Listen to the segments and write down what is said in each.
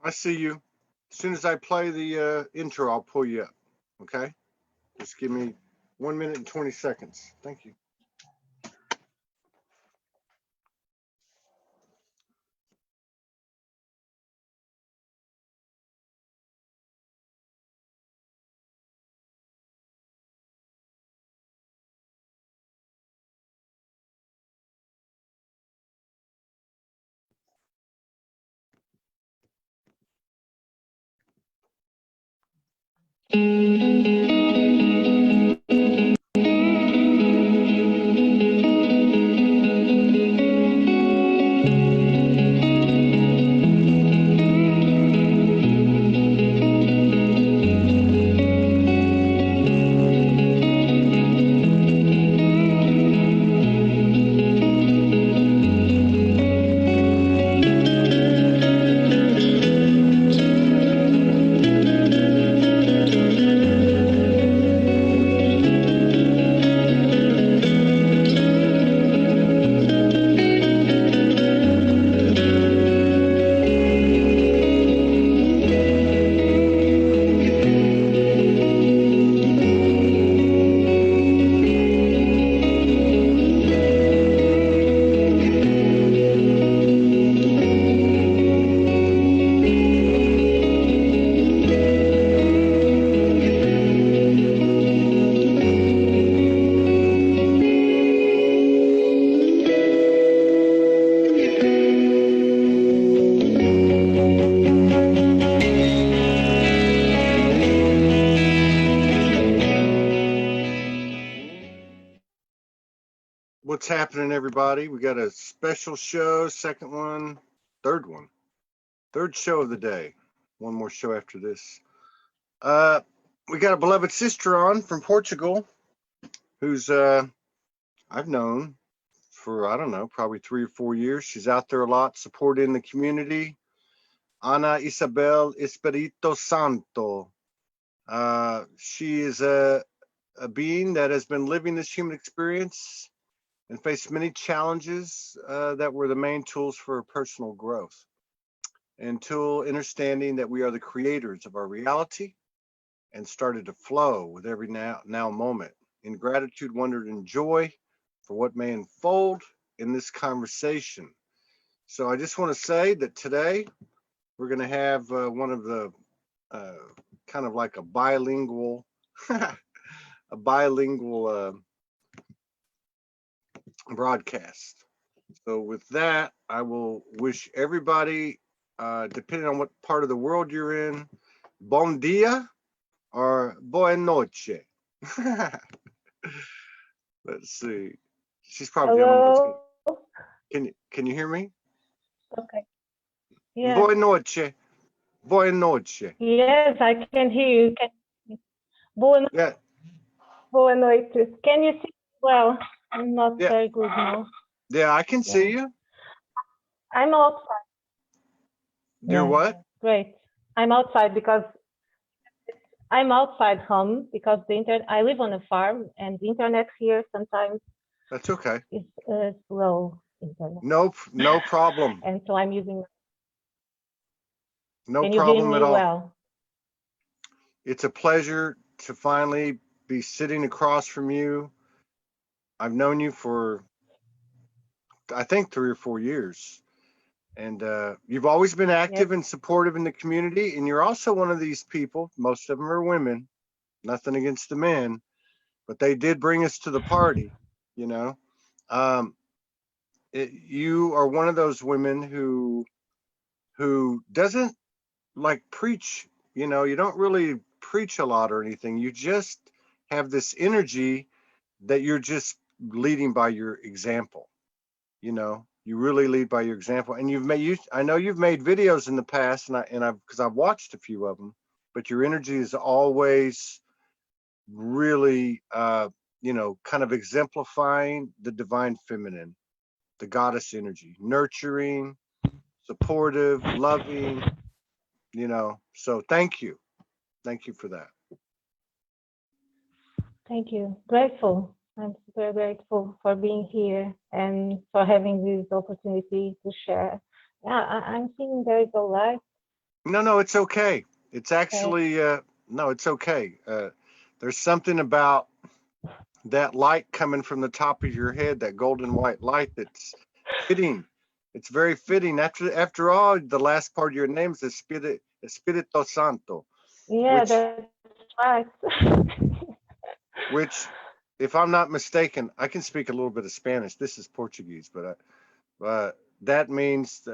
I see you. As soon as I play the intro, I'll pull you up. Okay? Just give me 1 minute and 20 seconds. Thank you. What's happening, everybody? We got a special show, second one, third one, third show of the day. One more show after this. We got a beloved sister on from Portugal, who's I've known for, I don't know, probably 3 or 4 years. She's out there a lot, supporting the community. Ana Isabel Espirito Santo. She is a being that has been living this human experience and faced many challenges that were the main tools for her personal growth. Until understanding that we are the creators of our reality and started to flow with every now moment in gratitude, wonder, and joy for what may unfold in this conversation. So I just want to say that today we're going to have one of the kind of like a bilingual, a bilingual broadcast. So with that, I will wish everybody, depending on what part of the world you're in, bon dia or boa noche. Let's see. She's probably the only one Hello. Can you hear me? Okay. Yeah. Boa noche. Boa noche. Yes, I can hear you. Boa Yeah. boa noite. Can you see me well? I'm not Yeah. very good now. Yeah, I can see you. I'm outside. You're what? Great. I'm outside because I'm outside home because the internet. I live on a farm and the internet here sometimes That's okay. is slow internet. No problem. And so I'm using. No Can you hear problem me at all. well? It's a pleasure to finally be sitting across from you. I've known you for, I think, 3 or 4 years. And you've always been active and supportive in the community. And you're also one of these people, most of them are women, nothing against the men, but they did bring us to the party, you know. You are one of those women who doesn't like preach, you know, you don't really preach a lot or anything. You just have this energy that you're just leading by your example. You know, you really lead by your example. And I know you've made videos in the past, and I've because I've watched a few of them, but your energy is always really you know, kind of exemplifying the divine feminine, the goddess energy, nurturing, supportive, loving, you know. So thank you for that. Thank you. Grateful. I'm super grateful for being here and for having this opportunity to share. Yeah, I'm feeling very alive No, it's okay. It's actually no, it's okay. There's something about that light coming from the top of your head, that golden white light, that's fitting. It's very fitting. After all, the last part of your name is Espirito Santo, Yeah, which that's right. which, if I'm not mistaken, I can speak a little bit of Spanish. This is Portuguese, but that means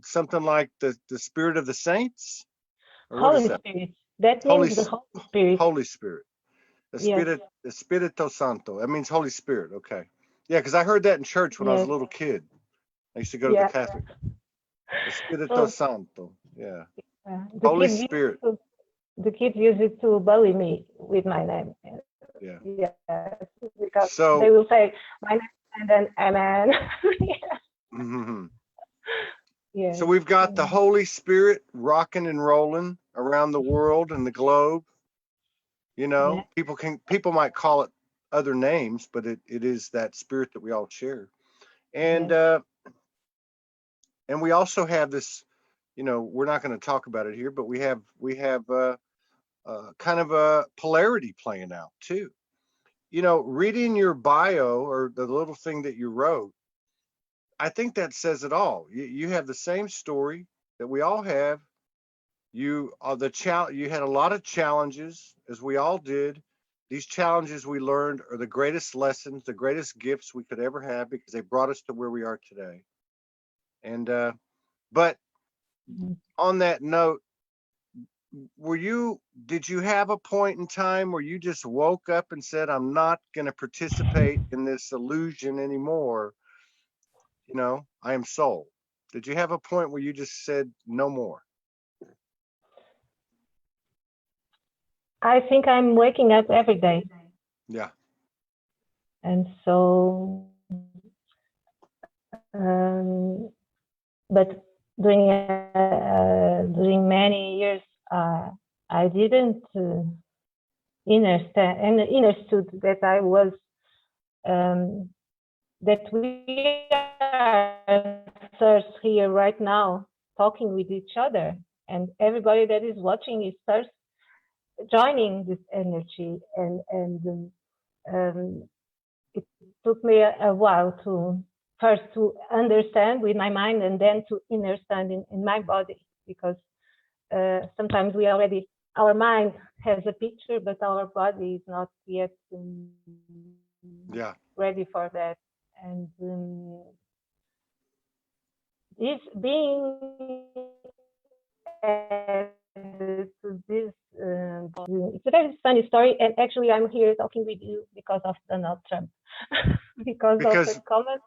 something like the spirit of the saints, or what is Holy that? Spirit. That Holy means the Holy Spirit. Holy Spirit. Yes, Espirito Santo. That means Holy Spirit. Okay. Yeah, because I heard that in church when I was a yes, little kid. I used to go to the yeah. Catholic. Espirito So Santo. Yeah. the Holy kids Spirit. the kids used it to bully me with my name. Yeah. Yes, because they will So, say my name and then amen. mhm. So Yes. we've got the Holy Spirit rocking and rolling around the world and the globe. You Yeah. know, people might call it other names, but it is that spirit that we all share. And Yes. uh and we also have this, we're not going to talk about it here, but we have kind of a polarity playing out too. Reading your bio or the little thing that you wrote, I think that says it all. You have the same story that we all have. You had a lot of challenges, as we all did. These challenges we learned are the greatest lessons, the greatest gifts we could ever have, because they brought us to where we are today. And but Mhm. on that note, did you have a point in time where you just woke up and said, I'm not going to participate in this illusion anymore? I am soul. Did you have a point where you just said no more? I think I'm waking up every day, Yeah. and so, um, but during many years, I didn't understand and understood that I was that we are first here right now talking with each other, and everybody that is watching is first joining this energy, and it took me a while to first to understand with my mind and then to understand in my body, because sometimes our mind has a picture, but our body is not yet Yeah. ready for that. And this being to this, it's a very funny story. And actually, I'm here talking with you because of Donald Trump, because of the Because comment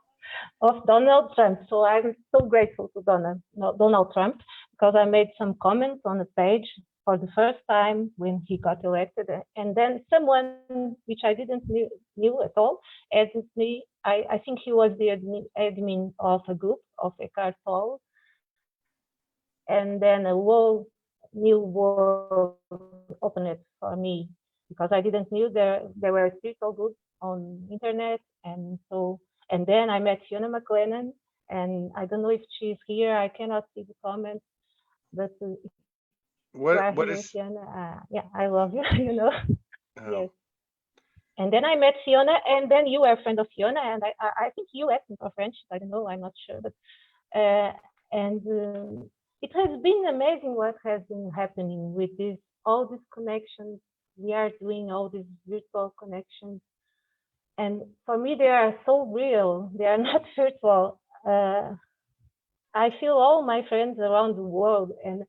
of Donald Trump. So I'm so grateful to Donald Trump, because I made some comments on the page for the first time when he got elected. And then someone, which I didn't knew at all, added me. I think he was the admin of a group of Eckhart Tolle. And then a whole new world opened for me, because I didn't knew there were spiritual groups on internet. And then I met Fiona McLennan, and I don't know if she's here. I cannot see the comments, but if you are what here, is Fiona, yeah, I love you. You know, oh, yes. And then I met Fiona, and then you were a friend of Fiona, and I think you asked me for friendship. I don't know, I'm not sure, but and it has been amazing what has been happening with all these connections. We are doing all these virtual connections, and for me they are so real. They are not virtual. I feel all my friends around the world, and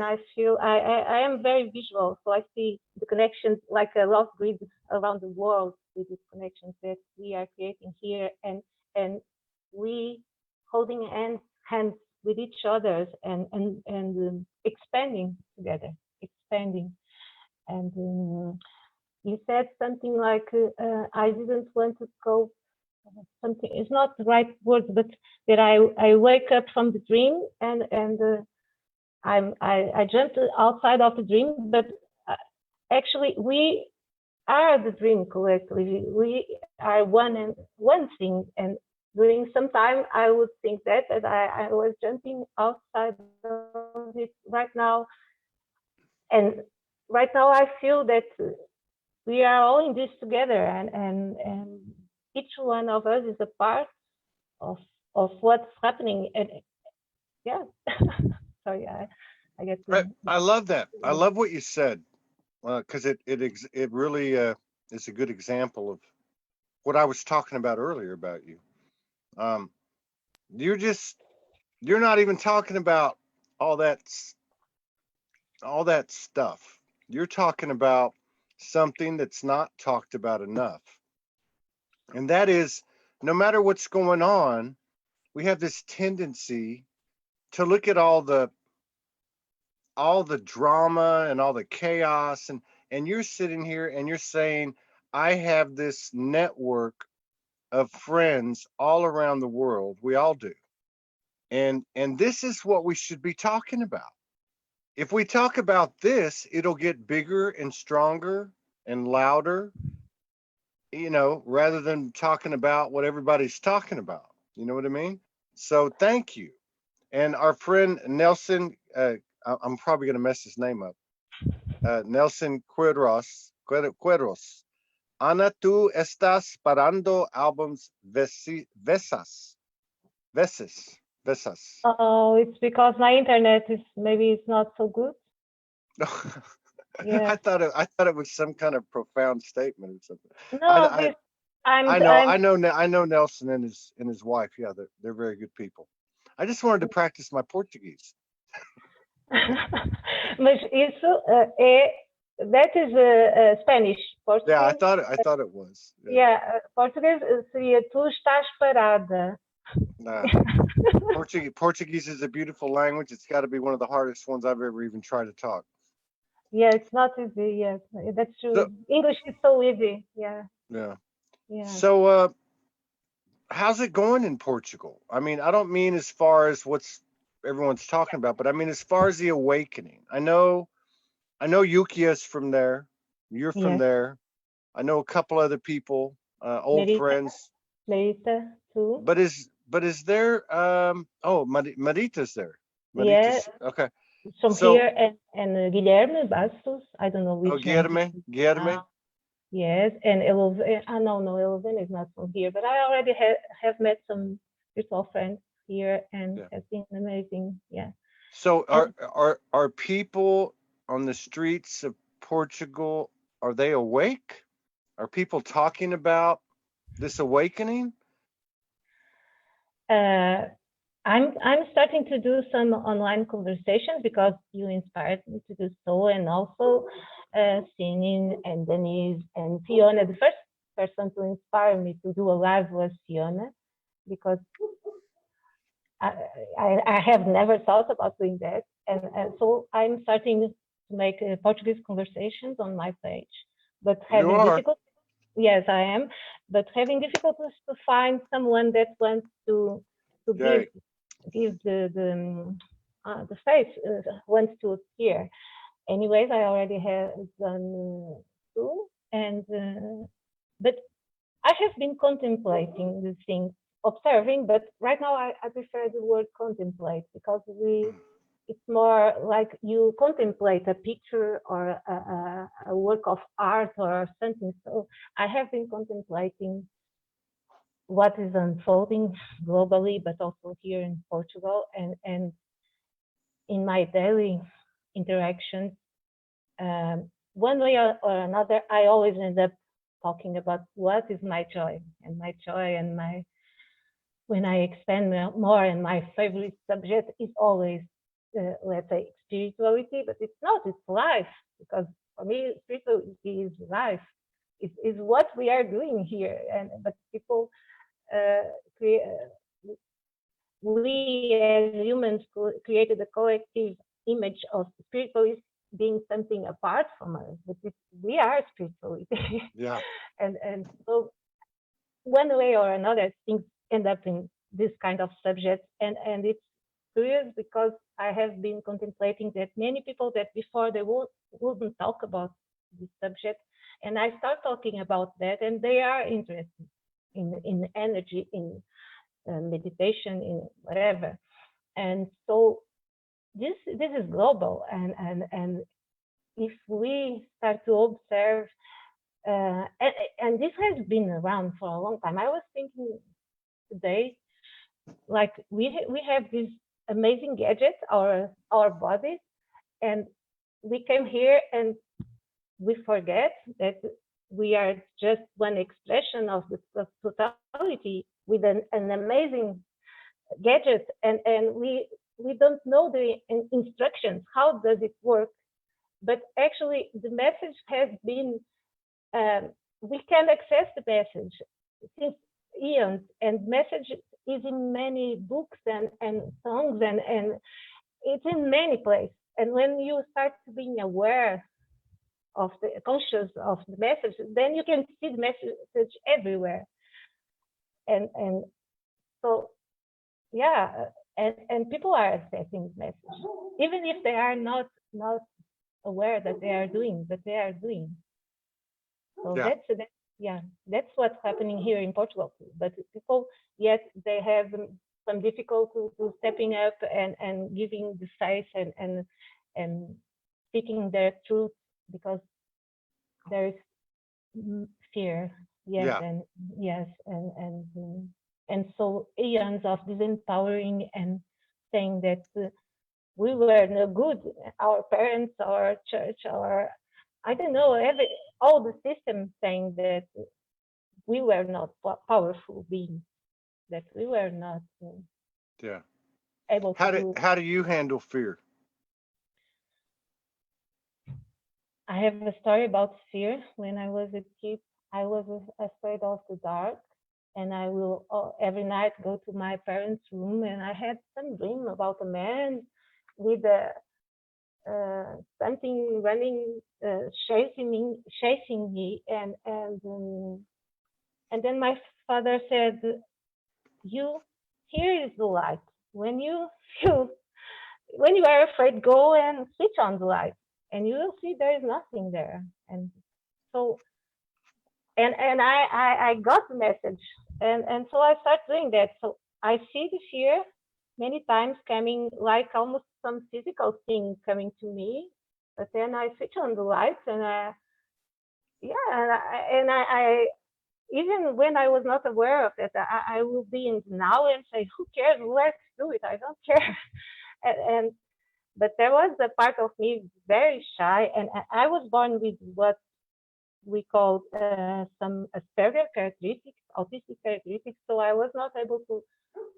I feel I am very visual, so I see the connections like a love grid around the world, with these connections that we are creating here, and we holding hands with each other, and expanding together, expanding. And you said something like, I didn't want to go, something, it's not the right words, but that I wake up from the dream, and I jumped outside of the dream, but uh, actually we are the dream collectively. We are one thing, and during some time I would think that I was jumping outside of it's right now. And right now I feel that we are all in this together, and each one of us is a part of what's happening. And yeah, sorry, I get to. I love that. I love what you said, because it really is a good example of what I was talking about earlier about you. Um, you're not even talking about all that stuff. You're talking about something that's not talked about enough, and that is, no matter what's going on, we have this tendency to look at all the drama and all the chaos, and you're sitting here and you're saying, I have this network of friends all around the world. We all do. And this is what we should be talking about. If we talk about this, it'll get bigger and stronger and louder, rather than talking about what everybody's talking about. You know what I mean? So thank you. And our friend Nelson, I'm probably going to mess his name up. Nelson Queros. Ana, tú estás parando albums veces. Oh, it's because my internet is maybe it's not so good. Yeah. I thought it was some kind of profound statement or something. No, I know Nelson and his wife. Yeah, they're very good people. I just wanted to practice my Portuguese. Mas isso that is Spanish. Portuguese. Yeah, I thought it was. Yeah, Português seria tu estás parada. Nah. Portuguese is a beautiful language. It's got to be one of the hardest ones I've ever even tried to talk. Yeah, it's not easy. Yes, that's true. So, English is so easy. Yeah. Yeah. Yeah. So, how's it going in Portugal? I mean, I don't mean as far as what's everyone's talking about, but I mean as far as the awakening. I know Yukia's from there. You're from there. I know a couple other people, old friends. Marita too. But is there Marita's there. Marita's, yeah. Okay. From here and Guilherme Bastos. I don't know which one. Guilherme. Yes, and Eloven. No, Eloven is not from here, but I already have met some virtual friends here, and has been amazing. Yeah. So are people on the streets of Portugal, are they awake? Are people talking about this awakening? I'm starting to do some online conversations because you inspired me to do so, and also Sinin and Denise and Fiona. The first person to inspire me to do a live was Fiona, because I have never thought about doing that, and so I'm starting to make Portuguese conversations on my page, but having difficulties. Yes, I am, but having difficulties to find someone that wants to give the face, wants to appear. Anyways, I already have done two, and but I have been contemplating the things, observing, but right now I prefer the word contemplate, because it's more like you contemplate a picture or a work of art or something. So I have been contemplating what is unfolding globally, but also here in Portugal, and in my daily interactions, one way or another, I always end up talking about what is my joy, and when I expand more, and my favorite subject is always, let's say, spirituality, but it's not, it's life, because for me, spirituality is life, is what we are doing here, but people, we as humans created a collective image of spirituality being something apart from us, but we are spirituality. Yeah. And so one way or another, things end up in this kind of subject, and it's curious because I have been contemplating that many people that before they wouldn't talk about this subject, and I start talking about that, and they are interested in energy, in meditation, in whatever. And so this is global, and if we start to observe, and this has been around for a long time. I was thinking today, like we have this amazing gadget, our bodies, and we came here and we forget that we are just one expression of the totality with an amazing gadget, and we don't know the instructions. How does it work? But actually, the message has been, we can access the message since eons, and message is in many books and songs, and it's in many places. And when you start being aware of the conscious of the message, then you can see the message everywhere. And so yeah, and people are accessing the message, even if they are not aware that they are doing, but they are doing. So Yeah. yeah, that's what's happening here in Portugal too. But people, yet they have some difficulty to stepping up and giving the face and speaking their truth, because there is fear. Yes, Yeah. and yes, and so eons of disempowering and saying that we were no good, our parents, our church, our, I don't know, all the systems saying that we were not powerful beings, that we were not Yeah. able to do. How do you handle fear? I have a story about fear. When I was a kid, I was afraid of the dark, and I will every night go to my parents' room, and I had some dream about a man with something running, chasing me, and then my father said, "You, here is the light. When you feel, when you are afraid, go and switch on the light, and you will see there is nothing there." And so, and I got the message, and so I start doing that. So I see the fear many times coming, like almost some physical thing coming to me, but then I switch on the lights, and yeah, I even when I was not aware of it, I will be in now and say, "Who cares? Let's do it. I don't care." And but there was a part of me very shy, and I was born with what we call some Asperger characteristics, autistic characteristics. So I was not able to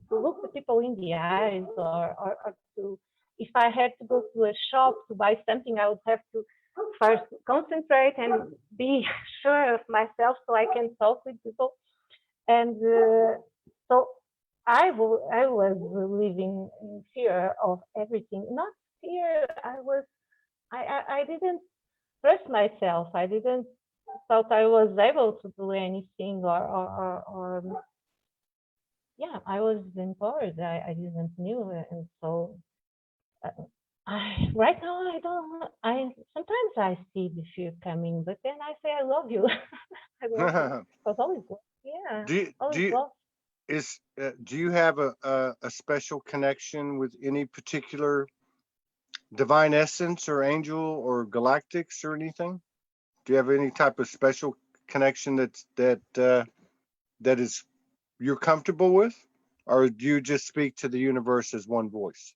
look the people in the eyes, or to, if I had to go to a shop to buy something, I would have to first concentrate and be sure of myself so I can talk with people. And so I was living in fear of everything. Not fear. I didn't trust myself. I didn't thought I was able to do anything, or yeah, I was empowered. I didn't knew, and so uh, I right now I don't. I sometimes I see the fear coming, but then I say I love you. I love you do because always love. Yeah, you do always you love. do you have a special connection with any particular divine essence or angel or galactics or anything? Do you have any type of special connection that is you're comfortable with, or do you just speak to the universe as one voice?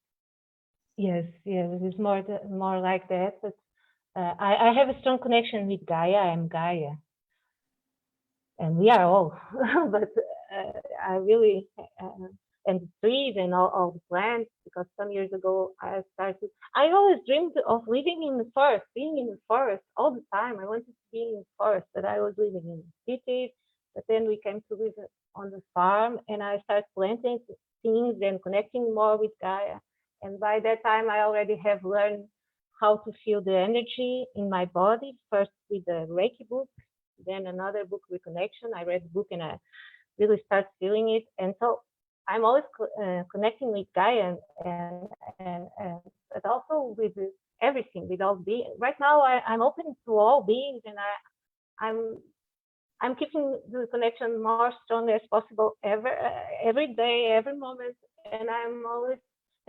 Yes, yes, it is more like that. But I have a strong connection with Gaia. I'm Gaia, and we are all. But I really and the trees and all the plants, because some years ago I started. I always dreamed of living in the forest, being in the forest all the time. I wanted to be in the forest, but I was living in cities. But then we came to live on the farm, and I started planting things and connecting more with Gaia. And by that time, I already have learned how to feel the energy in my body, first with the Reiki book, then another book, Reconnection. I read the book and I really start feeling it. And so I'm always connecting with Gaia, but also with everything, with all beings. Right now, I'm open to all beings, and I'm I'm keeping the connection more strong as possible every day, every moment, and I'm always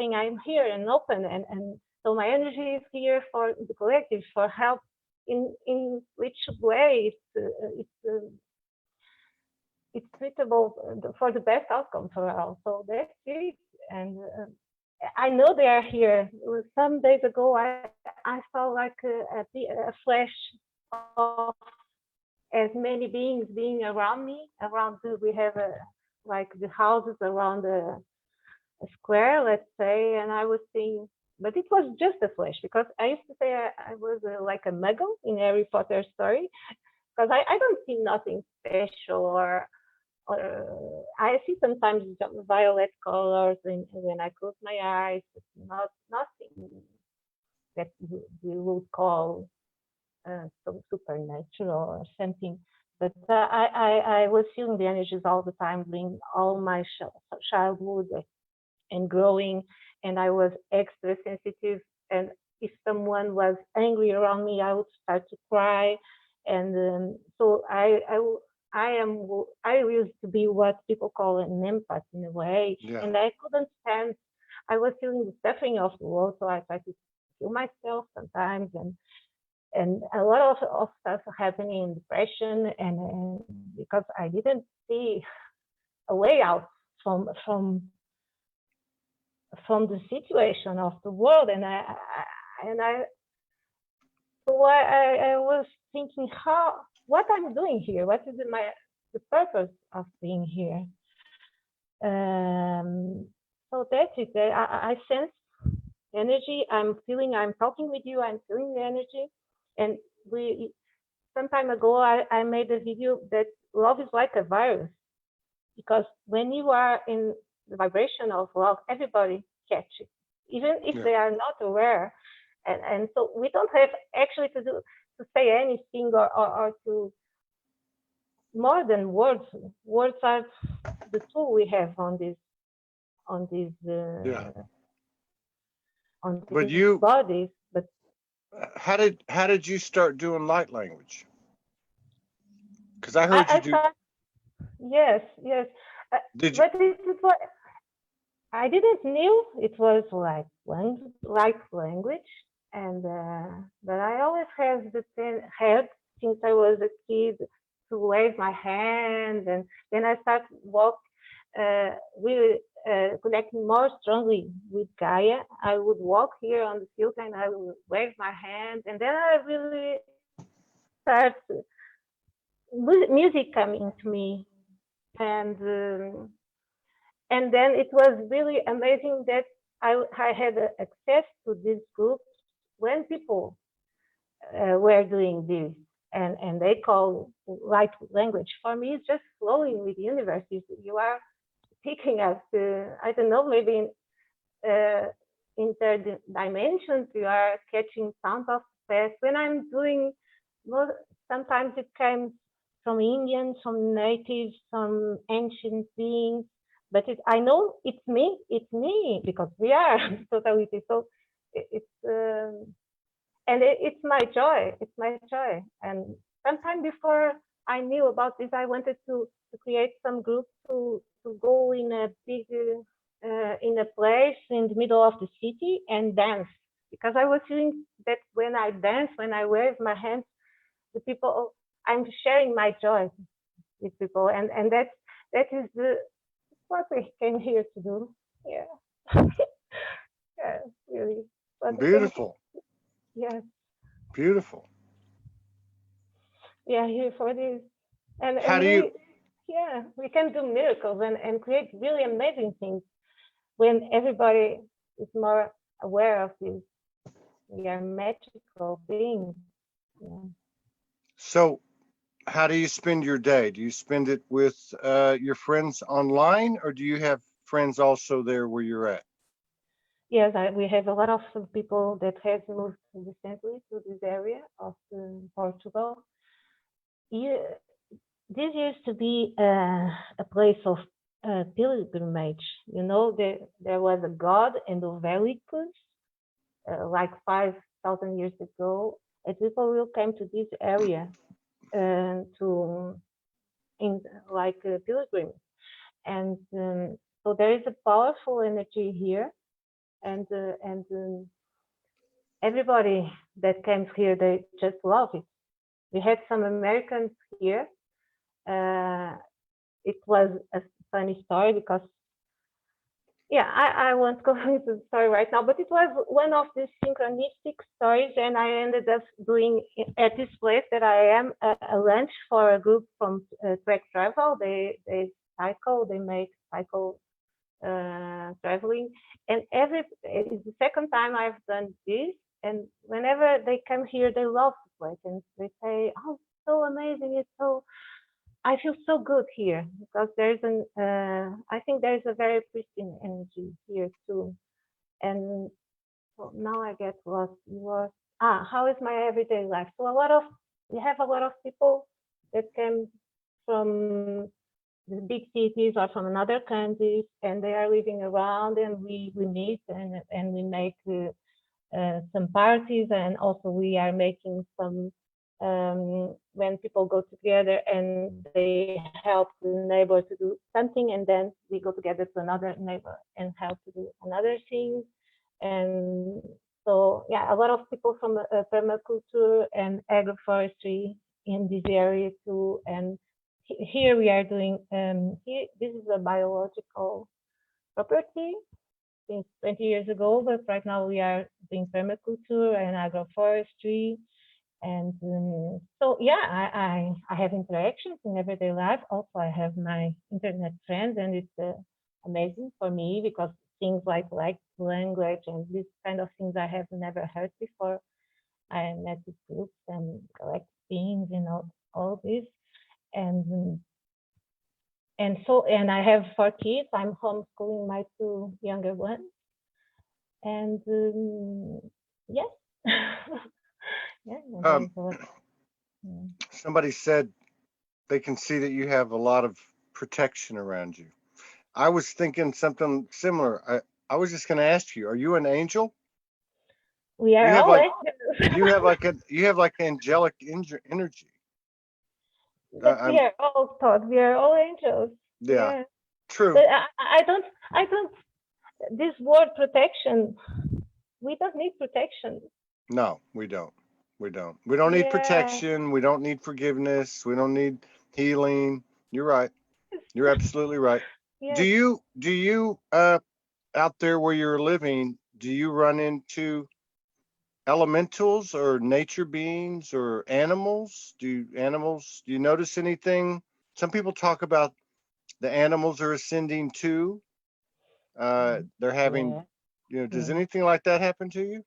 saying I'm here and open, and so my energy is here for the collective, for help in which way it's suitable for the best outcome for all. So that's it. And I know they are here. Some days ago, I saw like a flash of as many beings being around me. We have like the houses around a square, let's say, and I was seeing, but it was just a flash, because I used to say I was like a muggle in Harry Potter story, because I don't see nothing special, or I see sometimes violet colors when I close my eyes, but nothing that we would call some supernatural or something. But I was feeling the energies all the time during all my childhood and growing, and I was extra sensitive. And if someone was angry around me, I would start to cry. And so I used to be what people call an empath in a way, Yeah. and I couldn't stand. I was feeling the suffering of the world, so I tried to kill myself sometimes, and a lot of stuff happening in depression, and because I didn't see a way out from the situation of the world, and I was thinking what I'm doing here, what is the purpose of being here. So that's it. I sense energy. I'm talking with you, I'm feeling the energy. And some time ago, I made a video that love is like a virus, because when you are in the vibration of love, everybody catches it, even if they are not aware. And so we don't have actually to say anything or to more than words. Words are the tool we have on these bodies. But how did you start doing light language? Because I heard you do. Yes. Did you? But it was, I didn't knew it was like language, and but I always had since I was a kid to wave my hands, and then I started really connecting more strongly with Gaia. I would walk here on the field and I would wave my hands, and then I really started music coming to me, and then it was really amazing that I had access to these groups when people were doing this, and they call light language. For me, it's just flowing with the universe. You are picking up I don't know, maybe interdimensions. You are catching sound of space. When I'm doing, sometimes it came from Indians, from natives, from ancient beings. But I know it's me, because we are totality. So it's and it's my joy. It's my joy. And sometime before I knew about this, I wanted to create some group to go in a big in a place in the middle of the city and dance, because I was feeling that when I dance, when I wave my hands, the people, I'm sharing my joy with people, and that is what we came here to do. Yeah. Yeah, really. Beautiful. Yes. Beautiful. Yeah, here for this. And we can do miracles and create really amazing things when everybody is more aware of this. We are magical beings. Yeah. So, how do you spend your day? Do you spend it with your friends online, or do you have friends also there where you're at? Yes, we have a lot of people that have moved recently to this area of Portugal. This used to be a place of pilgrimage. You know, there was a god Endovelicus, like 5,000 years ago, and people will come to this area like pilgrims. And so there is a powerful energy here. and everybody that comes here, they just love it. We had some Americans here. It was a funny story because, yeah, I won't go into the story right now, but it was one of these synchronistic stories, and I ended up doing at this place that I am a lunch for a group from Trek Travel. They cycle, they make cycle traveling, and it's the second time I've done this. And whenever they come here, they love the place, and they say, "Oh, it's so amazing! It's so I feel so good here because I think there's a very pristine energy here too." And so now I get lost. How is my everyday life? So we have a lot of people that came from the big cities or from another countries, and they are living around, and we meet and we make some parties, and also we are making some when people go together and they help the neighbor to do something, and then we go together to another neighbor and help to do another thing. And so, yeah, a lot of people from permaculture and agroforestry in this area too. And here we are doing, this is a biological property since 20 years ago, but right now we are doing permaculture and agroforestry. And so, yeah, I have interactions in everyday life. Also, I have my internet friends, and it's amazing for me because things like language and these kind of things I have never heard before. I met these groups and collect things, all this. And I have 4 kids. I'm homeschooling my 2 younger ones. And yes. Yeah, Somebody said they can see that you have a lot of protection around you. I was thinking something similar. I was just going to ask you, are you an angel? We are all angels. You have like angelic energy. We are all taught. We are all angels. Yeah. True. But I don't. This word protection. We don't need protection. No, we don't. We don't. We don't need protection. We don't need forgiveness. We don't need healing. You're right. You're absolutely right. Yes. Do you out there where you're living, do you run into elementals or nature beings or animals? Do you notice anything? Some people talk about the animals are ascending too. They're having, does anything like that happen to you?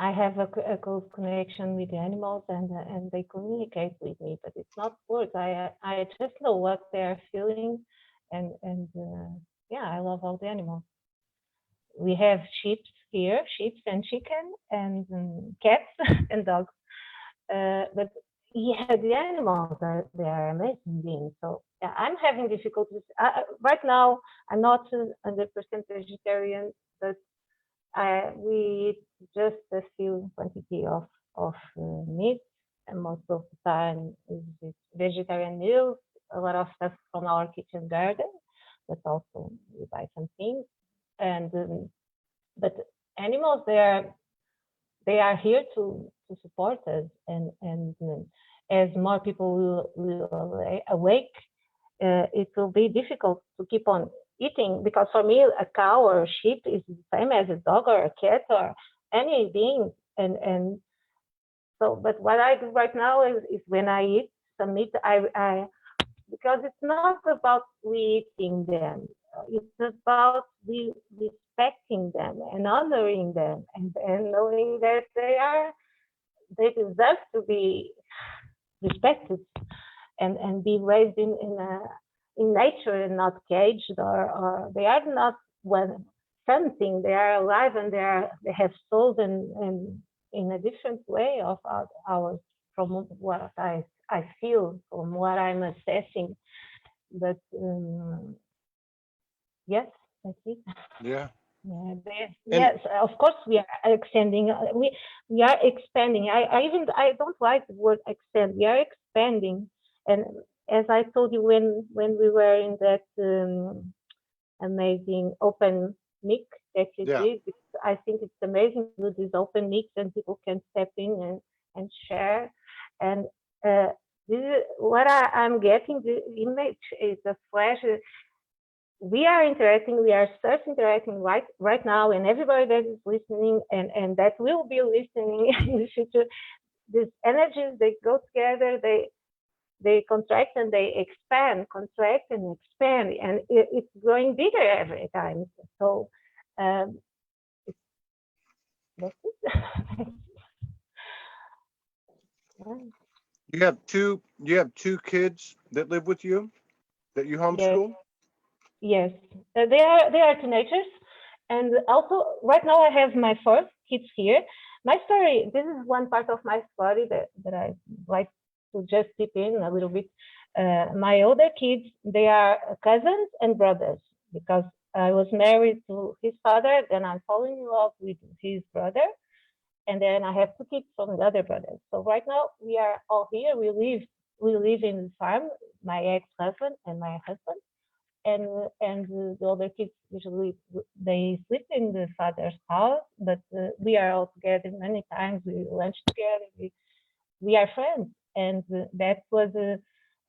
I have a close connection with the animals, and they communicate with me, but it's not words. I just know what they're feeling, and yeah, I love all the animals. We have sheep here, sheep and chicken, and cats and dogs. But yeah, the animals they are amazing beings. So yeah, I'm having difficulties right now. I'm not 100% vegetarian, but we eat just a few quantity of meat, and most of the time is vegetarian meals. A lot of stuff from our kitchen garden, but also we buy some things. And but animals, they are here to support us, and as more people will awake, it will be difficult to keep on eating, because for me a cow or a sheep is the same as a dog or a cat or any being. And so, but what I do right now is when I eat some meat, I because it's not about we eating them, it's about we respecting them and honoring them, and knowing that they deserve to be respected and be raised in nature and not caged, or they are not something. They are alive, and they have souls, and in a different way of ours, from what I feel, from what I'm assessing. But yes, that's it. Yeah. Yes, of course we are extending. We are expanding. I don't like the word extend. We are expanding, and as I told you when we were in that amazing open mix that you Yeah. did. I think it's amazing to do this open mix and people can step in and share. And this is what I'm getting. The image is a flash. We are interacting. We are such interacting right now, and everybody that is listening and that will be listening in the future. These energies, they go together. They contract and they expand, contract and expand, and it's growing bigger every time. So um, that's it. You have two kids that live with you that you Yes, homeschool? yes. They are teenagers, and also right now I have my first kids here. My story. This is one part of my story that I like to just dip in a little bit. My older kids, they are cousins and brothers because I was married to his father, then I fall in love with his brother, and then I have two kids from the other brothers. So right now we are all here. We live in the farm. My ex-husband and my husband, and the other kids usually they sleep in the father's house, but we are all together many times. We lunch together. We are friends, and that was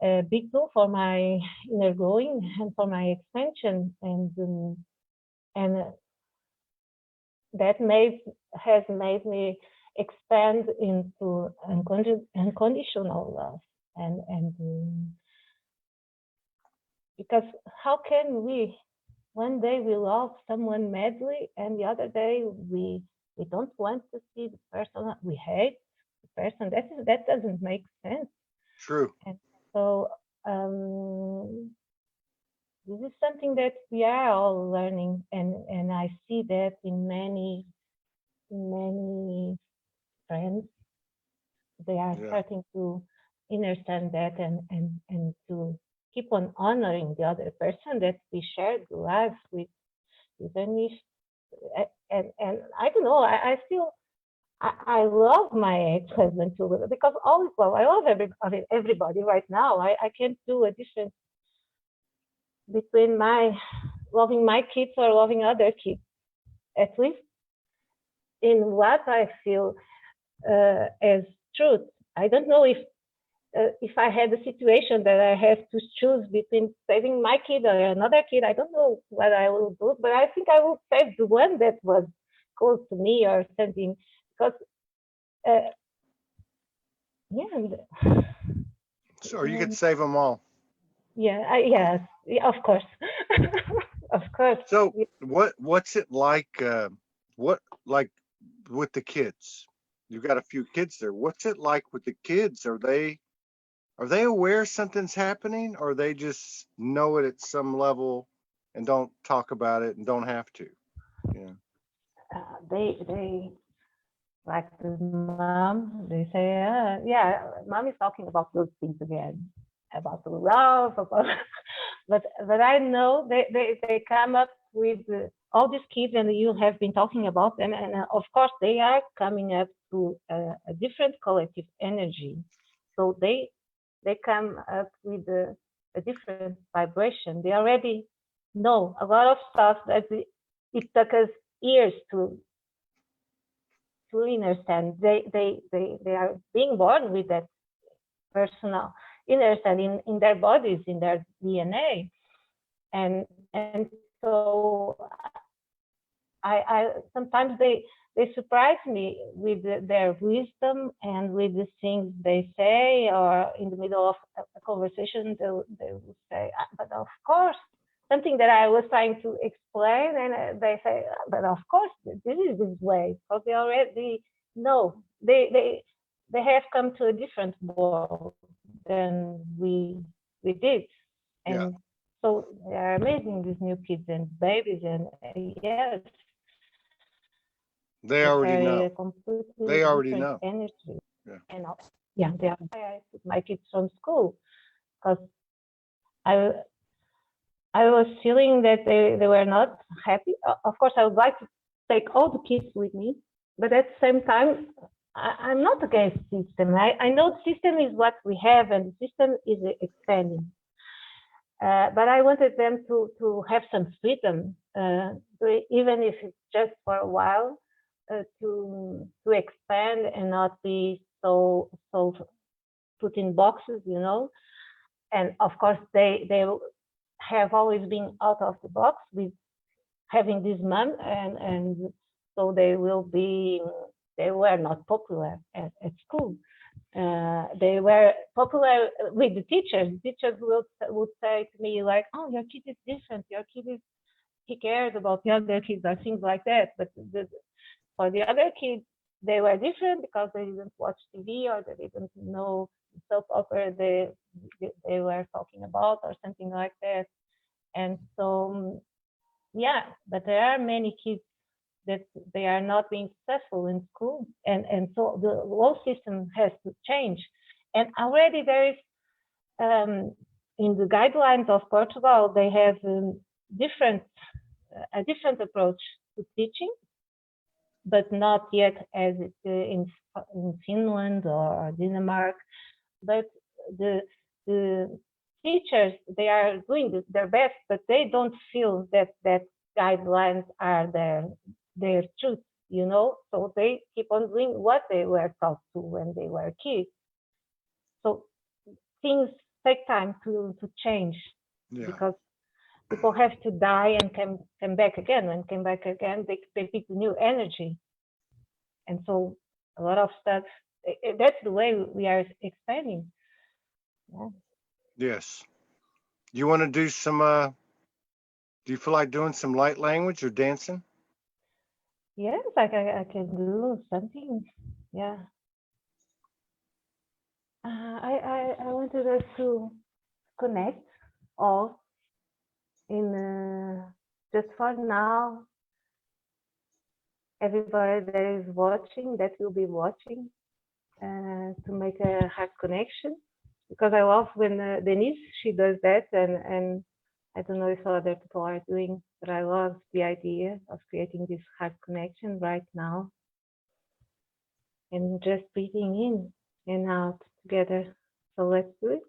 a big tool for my inner growing and for my expansion, and that has made me expand into unconditional love, and because how can we one day we love someone madly and the other day we don't want to see the person, we hate the person. That doesn't make sense. True. And so um, this is something that we are all learning, and I see that in many friends. They are Yeah. starting to understand that, and to keep on honoring the other person that we shared life with, even if and I don't know, I still I love my ex-husband too, because all is love. I love everybody right now. I can't do a difference between my loving my kids or loving other kids, at least in what I feel as truth. I don't know if I had a situation that I have to choose between saving my kid or another kid. I don't know what I will do, but I think I will save the one that was close to me or something, because uh, yeah, So you could save them all. yes, yeah, of course, of course. So what's it like? What like with the kids? You've got a few kids there. What's it like with the kids? Are they aware something's happening, or they just know it at some level and don't talk about it and don't have to? Yeah. They like the mom. They say, yeah, mom is talking about those things again, about the love, about but I know they come up with all these kids, and you have been talking about them, and of course they are coming up to a different collective energy, so they come up with a different vibration. They already know a lot of stuff that it took us years to understand. They are being born with that personal understanding in their bodies, in their DNA, and so I sometimes they surprise me with their wisdom and with the things they say, or in the middle of a conversation they will say, but of course, something that I was trying to explain, and they say, but of course this is this way, because they already know. They have come to a different world than we did, Yeah. and so they are amazing, these new kids and babies, and yes, They they already carry a know. completely They already different know. energy. Yeah. And yeah, they are. I took my kids from school because I I was feeling that they were not happy. Of course, I would like to take all the kids with me, but at the same time, I'm not against the system. I know the system is what we have, and the system is expanding. But I wanted them to have some freedom even if it's just for a while, to expand and not be so put in boxes, you know. And of course, they have always been out of the box with having this mom, and so they were not popular at school. They were popular with the teachers. The teachers would say to me like, "Oh, your kid is different. Your kid is, he cares about the other kids," or things like that. But for the other kids, they were different because they didn't watch TV or they didn't know the soap opera they were talking about or something like that. And so, yeah, but there are many kids that they are not being successful in school, and so the whole system has to change. And already there is, in the guidelines of Portugal, they have a different approach to teaching, but not yet as it in Finland or Denmark. But the teachers, they are doing their best, but they don't feel that guidelines are their truth, you know. So they keep on doing what they were taught to when they were kids. So things take time to change, because people have to die and come back again. And come back again, they pick new energy. And so a lot of stuff, that's the way we are expanding. Yeah. Yes. You want to do some, do you feel like doing some light language or dancing? Yes, I can do something. Yeah. I wanted us to connect all in, just for now, everybody that is watching, that will be watching, to make a heart connection, because I love when Denise, she does that, and I don't know if other people are doing, but I love the idea of creating this heart connection right now, and just breathing in and out together. So let's do it.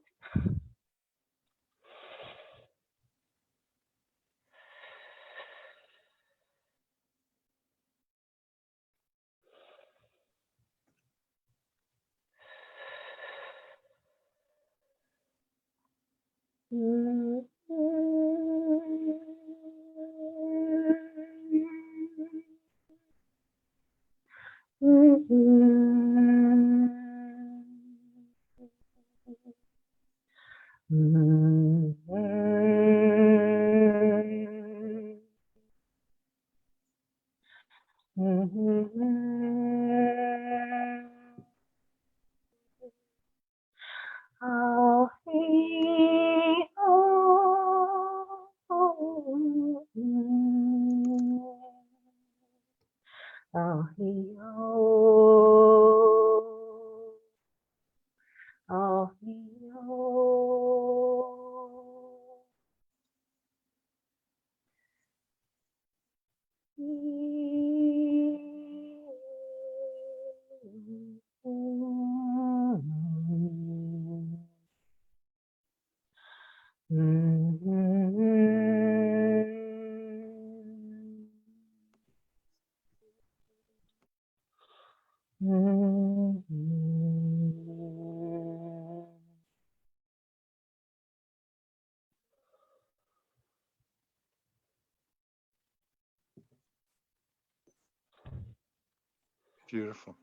Beautiful.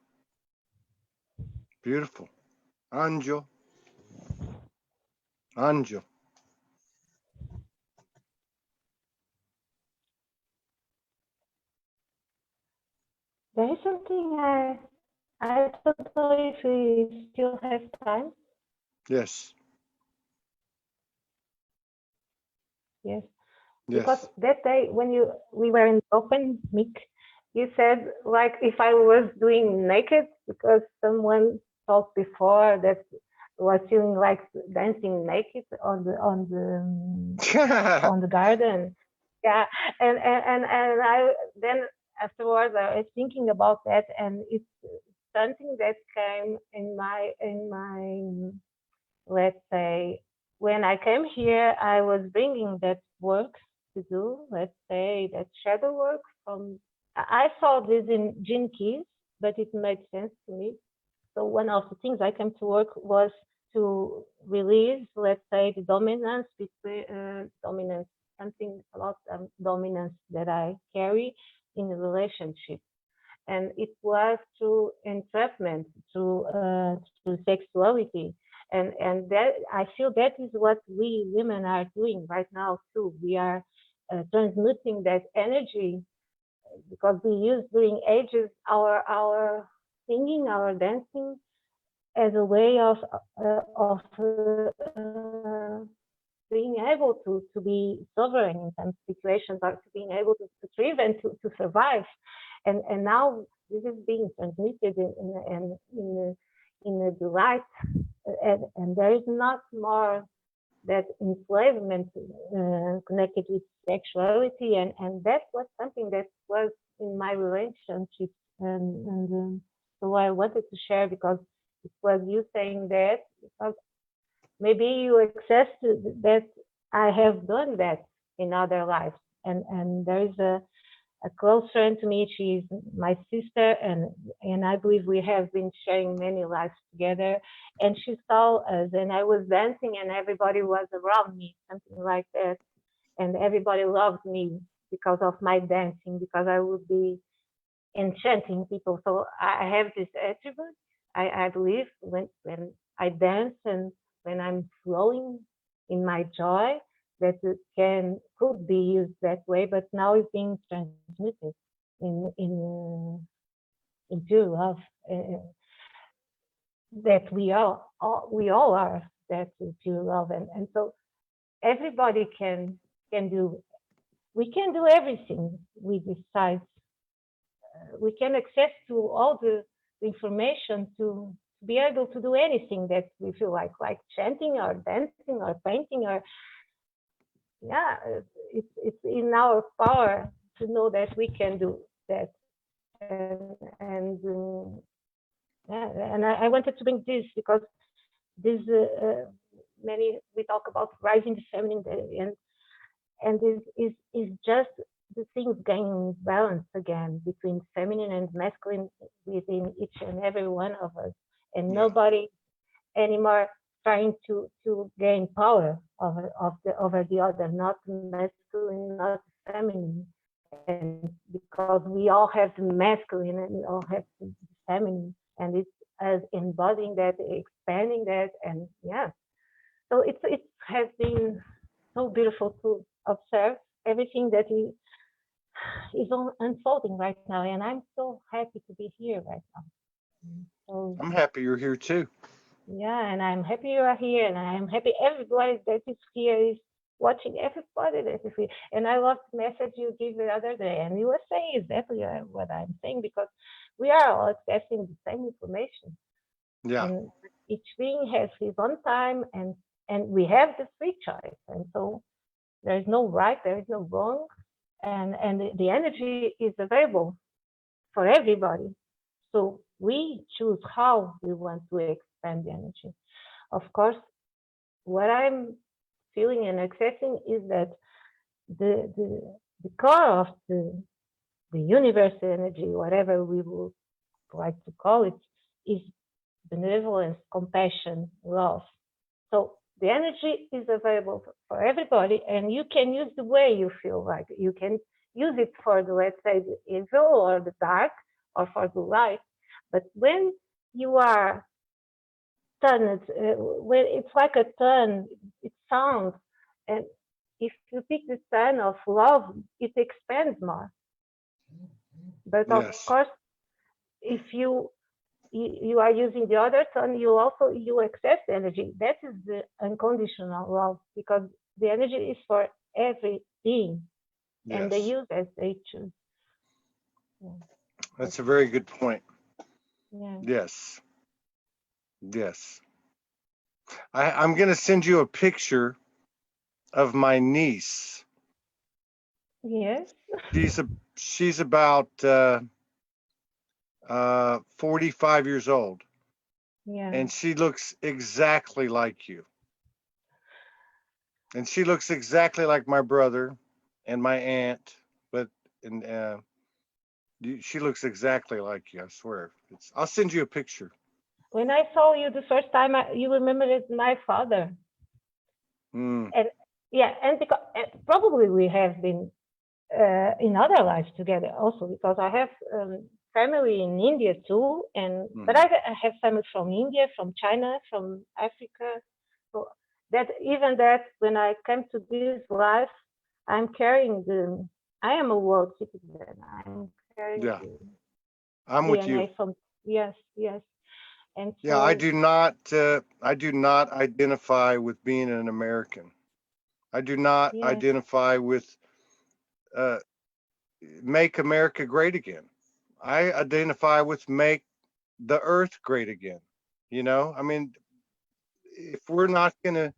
Beautiful. Angel. Angel. There is something I don't know if we still have time. Yes. Yes. Yes. Because that day when we were in open mic, you said like if I was doing naked, because someone talked before that was feeling like dancing naked on the garden. Yeah, and I then afterwards I was thinking about that, and it's something that came in my let's say, when I came here, I was bringing that work to do, let's say, that shadow work from, I saw this in Gene Keys, but it made sense to me. So one of the things I came to work was to release, let's say, the dominance between dominance, something about dominance that I carry in a relationship, and it was through entrapment, through sexuality, and that I feel that is what we women are doing right now too. We are transmuting that energy because we used during ages our singing, our dancing as a way of being able to be sovereign in some situations, or to being able to thrive and to survive. And now this is being transmitted in a delight, and there is not more that enslavement connected with sexuality, and that was something that was in my relationship, and so I wanted to share because it was you saying that, because maybe you access that I have done that in other lives, and there is a close friend to me. She's my sister, and I believe we have been sharing many lives together. And she saw us, and I was dancing, and everybody was around me, something like that. And everybody loved me because of my dancing, because I would be enchanting people. So I have this attribute. I believe when I dance and when I'm flowing in my joy, that it could be used that way, but now it's being transmitted in pure love, that we all are that pure love, and so everybody can do. We can do everything we decide. We can access to all the information to be able to do anything that we feel like chanting or dancing or painting, or yeah, it's in our power to know that we can do that. And yeah, and I wanted to bring this because this many we talk about rising the feminine, and this is just the things gaining balance again between feminine and masculine within each and every one of us, and nobody anymore trying to gain power over the other, not masculine, not feminine, and because we all have the masculine and we all have the feminine, and it's as embodying that, expanding that, and yeah. So it has been so beautiful to observe everything that is unfolding right now, and I'm so happy to be here right now. So, I'm happy you're here too. yeah, and I'm happy you are here, and I'm happy everybody that is here is watching, everybody that is here. And I love the message you gave the other day, and you were saying exactly what I'm saying, because we are all accessing the same information. Yeah. And each being has his own time, and we have the free choice. And so there is no right, there is no wrong, and the energy is available for everybody. So we choose how we want to expand the energy. Of course, what I'm feeling and accessing is that the core of the universe energy, whatever we would like to call it, is benevolence, compassion, love. So the energy is available for everybody, and you can use the way you feel like. You can use it for the, let's say, the evil or the dark, or for the light. But when you are turned, when it's like a turn, it sounds, and if you pick the turn of love, it expands more. But of course, if you are using the other turn, you access the energy. That is the unconditional love, because the energy is for every being, and they use as they choose. Yeah. That's a very good point. Yeah. Yes. Yes. I'm going to send you a picture of my niece. Yes. She's about 45 years old. Yeah. And she looks exactly like you. And she looks exactly like my brother. and my aunt, but and she looks exactly like you. I swear. I'll send you a picture. When I saw you the first time, you remembered my father. Mm. And yeah, and because probably we have been in other lives together also, because I have family in India too, and but I have family from India, from China, from Africa. So that even that when I came to this life, I'm carrying I am a world citizen. I'm carrying Yeah, the I'm with you. DNA from yes, yes, and Yeah, I so do not. I do not identify with being an American. I do not yes, identify with uh, make America great again. I identify with make the earth great again. You know, I mean, if we're not gonna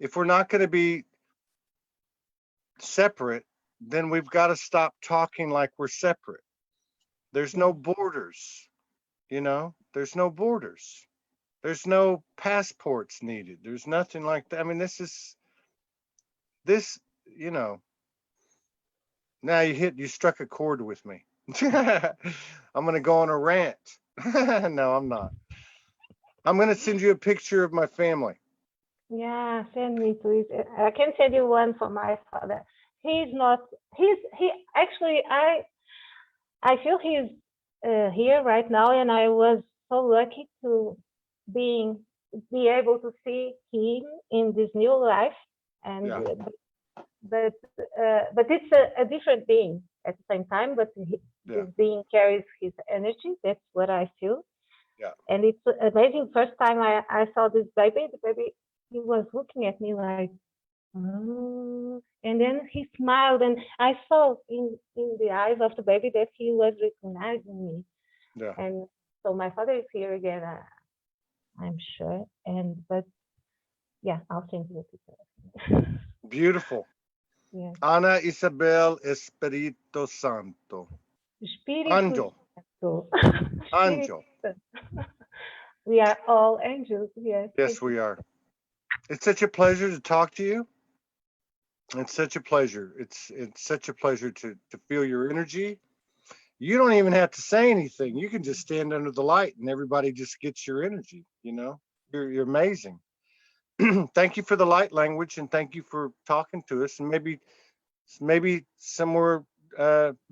if we're not gonna be separate, then we've got to stop talking like we're separate. There's no yes, borders. You know, there's no borders. There's no passports needed. There's nothing like that. I mean, this. You know, now you struck a chord with me. I'm gonna go on a rant. No, I'm not. I'm gonna send you a picture of my family. yeah. Send me please. I can send you one for my father. He's not. He actually. I feel he's here right now, and I was so lucky to being be able to see him in this new life. And Yeah, but it's a different being at the same time. But yeah, this being carries his energy. That's what I feel. yeah, And it's amazing. First time I saw this baby, the baby, he was looking at me like, oh, and then he smiled, and I saw in the eyes of the baby that he was recognizing me. yeah. And so my father is here again, I'm sure. And but yeah, I'll send you a picture. Beautiful. Yeah, Ana Isabel Espirito Santo. Espírito Angel. Santo. Espírito Angel. Santo. We are all angels. Yes, Yes, thank you. we are. It's such a pleasure to talk to you. It's such a pleasure. It's such a pleasure to feel your energy. You don't even have to say anything. You can just stand under the light and everybody just gets your energy, you know? You're amazing. Thank you for the light language and thank you for talking to us. And maybe somewhere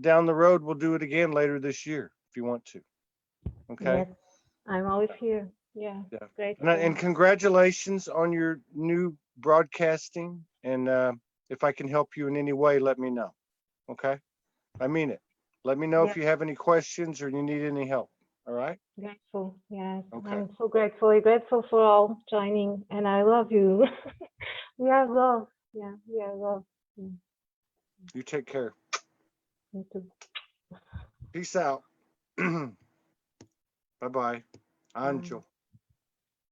down the road we'll do it again later this year if you want to. Okay? Yes, I'm always here. Yeah, Yeah. And grateful. congratulations on your new broadcasting. And if I can help you in any way, let me know. Okay? I mean it. Let me know if Yeah, you have any questions or you need any help. All right? grateful. Yes, Okay. I'm so grateful. Grateful for all joining, and I love you. We are love. Yeah, we are love. Mm, You take care. me too. Peace out. Bye bye. Bye. Angel.